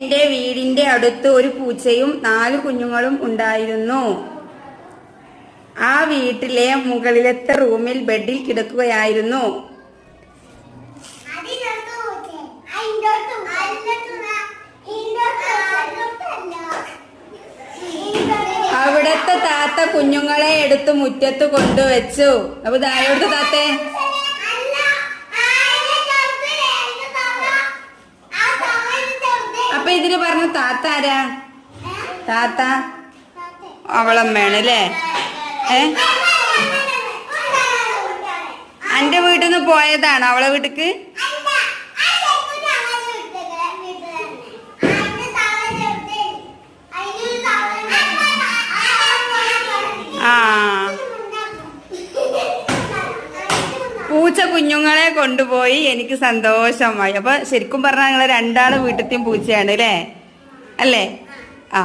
എന്റെ വീടിന്റെ അടുത്ത് ഒരു പൂച്ചയും 4 കുഞ്ഞുങ്ങളും ഉണ്ടായിരുന്നു. ആ വീട്ടിലെ മുകളിലത്തെ റൂമിൽ ബെഡിൽ കിടക്കുകയായിരുന്നു. അവിടത്തെ താത്ത കുഞ്ഞുങ്ങളെ എടുത്ത് മുറ്റത്ത് കൊണ്ടുവച്ചു. അപ്പൊ താഴോട്ട് താത്തേ അപ്പൊ ഇതിന് പറഞ്ഞു താത്ത ആരാ? താത്ത അവളമ്മയാണ് അല്ലേ? എന്റെ വീട്ടിൽ നിന്ന് പോയതാണ് അവളെ വീട്ടിക്ക്. ആ പൂച്ച കുഞ്ഞുങ്ങളെ കൊണ്ടുപോയി. എനിക്ക് സന്തോഷമായി. അപ്പൊ ശരിക്കും പറഞ്ഞാൽ നിങ്ങളെ 2 വീട്ടിലത്തെയും പൂച്ചയാണ് അല്ലേ? ആ